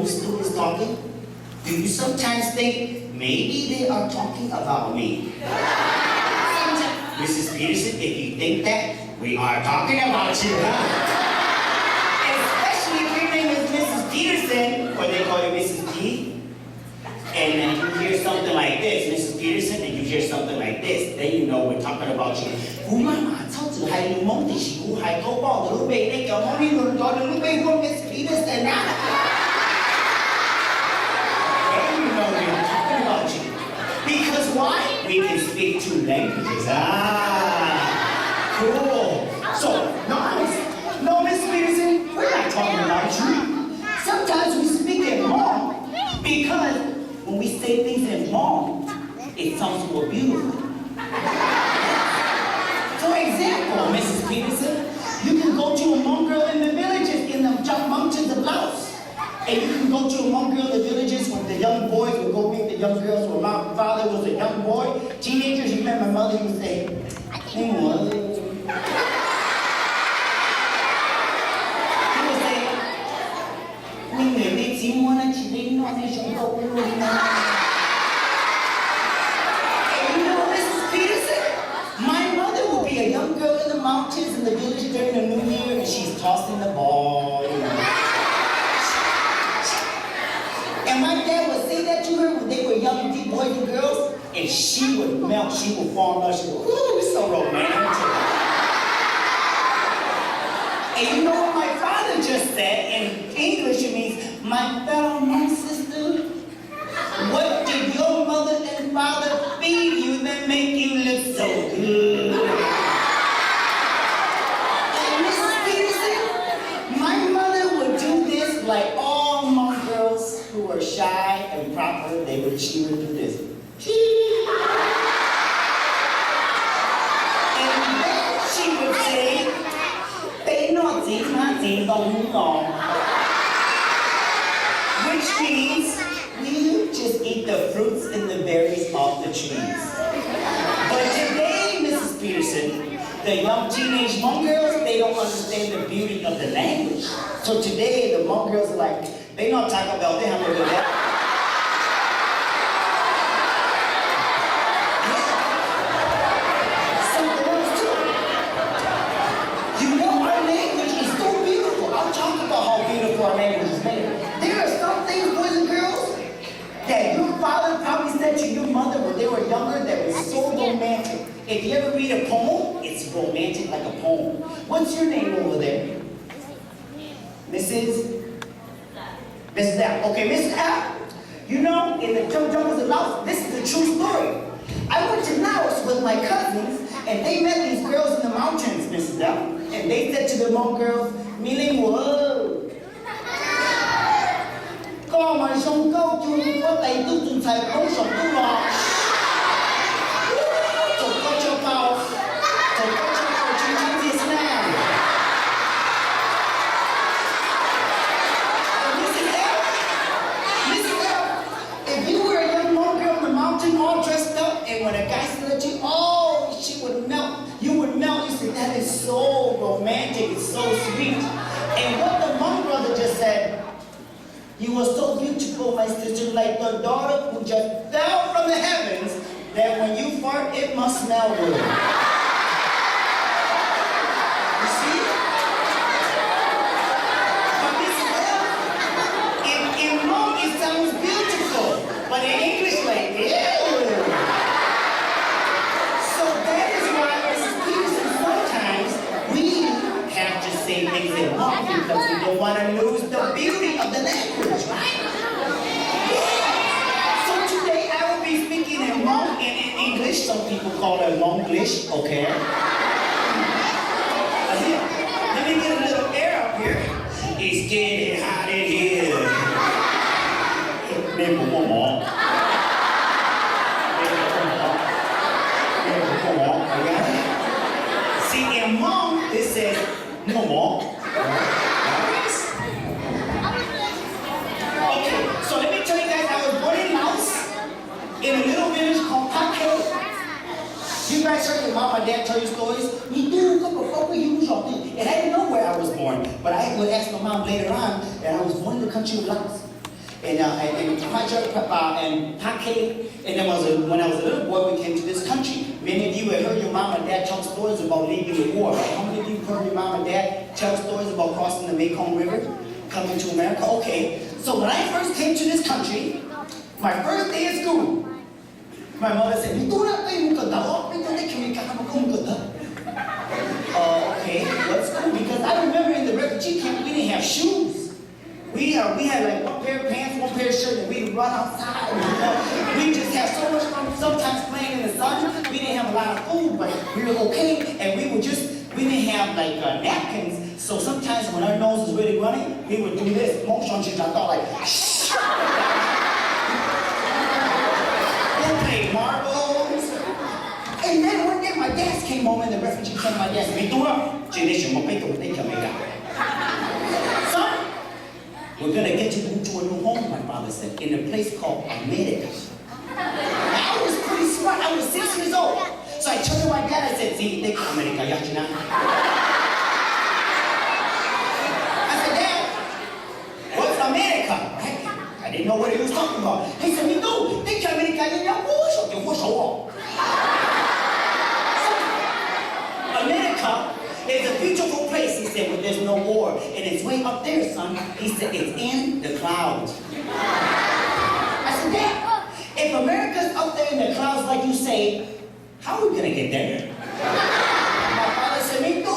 who's talking? Do you sometimes think maybe they are talking about me? Mrs. Peterson, if you think that, we are talking about you, huh? Especially if your name is Mrs. Peterson, or they call you Mrs. P. And then you hear something like this, Mrs. Peterson, and you hear something like this, then you know we're talking about you. Then you know Mrs. Peterson. We're talking about you. Because why? We can speak two languages. Cool. So, no, Miss Peterson, we're not talking about you. Sometimes we speak in Hmong because when we say things in Hmong, it sounds more beautiful. For example, Mrs. Peterson, you can go to a Hmong girl in the villages in the mountains of Laos. And you can go to a Hmong girl in the villages when the young boys would go meet the young girls when my father was a young boy. Teenagers, you remember my mother would say, hey, mother. He would say, and you know, Mrs. Peterson, my mother would be a young girl in the mountains in the village during the New Year and she's tossing the ball, you know. And my dad would say that to her when they were young boys and girls, and she would melt, she would fall in love, she would, ooh, it's so romantic. And you know what my father just said? In English, it means, my fellow Hmong sister, what did your mother and father feed you that make you look so good? And Mrs. Peterson, my mother would do this like all Hmong girls who were shy and proper, she would do this. And then she would say, which means we just eat the fruits and the berries off the trees. But today, Mrs. Peterson, the young teenage Hmong girls, they don't understand the beauty of the language. So today, the Hmong girls are like, they don't talk about they have to do that. Something else too. You know, our language is so beautiful. I'll talk about how beautiful our language is made. There are some things, boys and girls, that your father probably said to your mother when they were younger that was so romantic. If you ever read a poem, it's romantic like a poem. What's your name over there? Mrs. F. Okay, Mrs. F. You know, in the jungles of Laos, this is a true story. I went to Laos with my cousins, and they met these girls in the mountains, Mrs. F. And they said to the Hmong girls, Millennium all dressed up, and when a guy said to you, oh, she would melt. You would melt. You said, that is so romantic. It's so sweet. And what the Hmong brother just said, you are so beautiful, my sister, like the daughter who just fell from the heavens, that when you fart, it must smell good. You see? But this in Hmong, it sounds beautiful, but in English, like, ew. So that is why, Mrs. Peterson, sometimes we have to say things in Hmong because we don't want to lose the beauty of the language, right? Yeah. So today I will be speaking in Hmong and in English. Some people call it Hmonglish, okay? Let me get a little air up here. It's getting hot in here. See, in Hmong, it says no more. Okay, so let me tell you guys, I was born in Laos, in a little village called Pake. You guys heard your mom and dad tell you stories? And I didn't know where I was born, but I would ask my mom later on that I was born in the country of Laos. and Pake. And then when I was a little boy, we came to this country. Many of you have heard your mom and dad tell stories about leaving the war, right? How many of you have heard your mom and dad tell stories about crossing the Mekong River, coming to America? Okay, so when I first came to this country, my first day at school, my mother said, okay, what's cool? Because I remember in the refugee camp, we didn't have shoes. We had like one pair of pants, one pair of shirts, and we'd run outside. We just had so much fun, sometimes playing in the sun. We didn't have a lot of food, but we were okay. And we didn't have like napkins. So sometimes when our nose was really running, we would do this. Like, shh. We'll play marbles. And then one day my dad came home in the refugee camp. My dad said, son, we're going to get you to a new home, my father said, in a place called America. I was pretty smart. I was 6 years old. So I turned to my dad and said, see, take America, yachina. I said, Dad, what's America? I didn't know what he was talking about. He said, no, take America, America is a beautiful place, he said, where there's no war. And it's way up there, son. He said, it's in the clouds. I said, Dad, if America's up there in the clouds like you say, how are we going to get there? My father said, me too.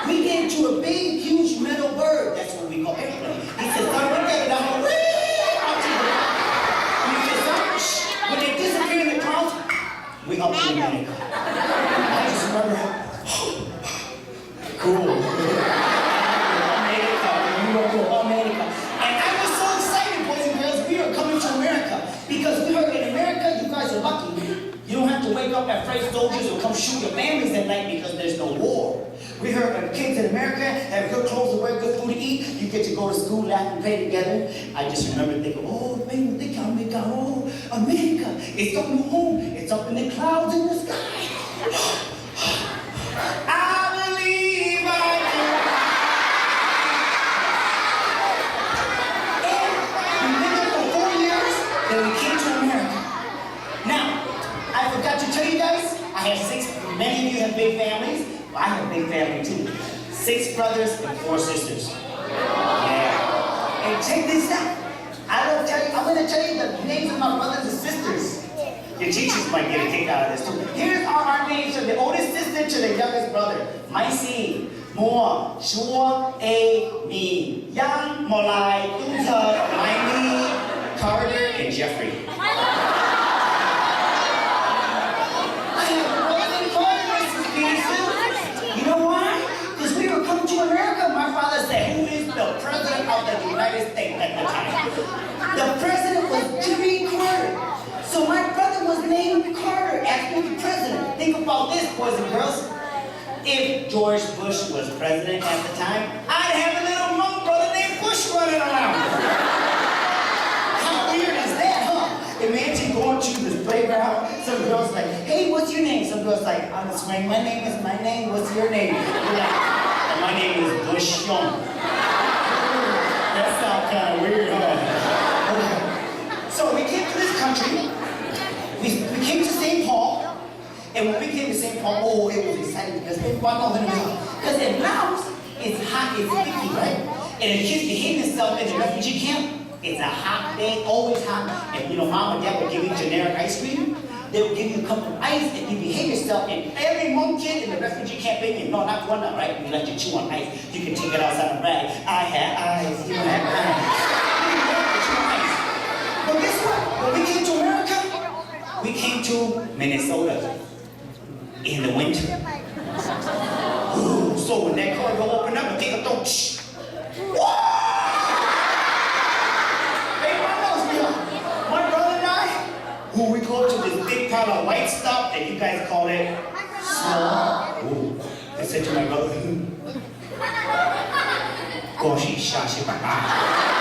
We get into a big, huge metal bird. That's what we call airplane. He said, son, we're getting down. When they disappear in the clouds, we up to America. I just remember, cool. America. And I was so excited, boys and girls, we are coming to America. Because we heard in America, you guys are lucky. You don't have to wake up afraid soldiers will come shoot your families at night because there's no war. We heard that kids in America have good clothes to wear, good food to eat. You get to go to school, laugh, and play together. I just remember thinking, oh, baby, they come, America, oh, America. It's up in the home. It's up in the clouds in the sky. I believe I can. And we lived there for 4 years, then we came to America. Now, I forgot to tell you guys, I have 6, many of you have big families. Well, I have a big family too. 6 brothers and 4 sisters. Yeah. And check this out. I'm going to tell you the names of my brothers and sisters. Your teachers might get a kick out of this too. Here are our names from the oldest sister to the youngest brother. Maisi, Moa, Shua, A, Mi, Yang, Molai, Tou Ger, Miley, Carter, and Jeffrey. The president of the United States at the time. The president was Jimmy Carter. So my brother was named Carter after the president. Think about this, boys and girls. If George Bush was president at the time, I'd have a little monk brother named Bush running around. How weird is that, huh? Imagine going to this playground, some girls like, hey, what's your name? Some girls like, I'm a swing, my name is my name, what's your name? You're like, my name is Bush Xiong. That sounds kind of weird, huh? Okay. So we came to this country, we came to St. Paul, and when we came to St. Paul, oh, it was exciting because in Laos, it's hot, it's sticky, right? And if kids behave themselves in the refugee camp, it's a hot day, always hot. And you know, mom and dad will give you generic ice cream. They will give you a cup of ice and you behave yourself. And every one kid in the refugee camp, baby, no, not one, right? You let you chew on ice. You can take it outside and brag. I had eyes, you don't have eyes. But guess what? When we came to America, we came to Minnesota in the winter. Ooh, so when that car will open up and take a throat, shh. Who we go to this big pile of white stuff and you guys call it snow. Ooh. I said to my brother, Goshi Shashi Baba.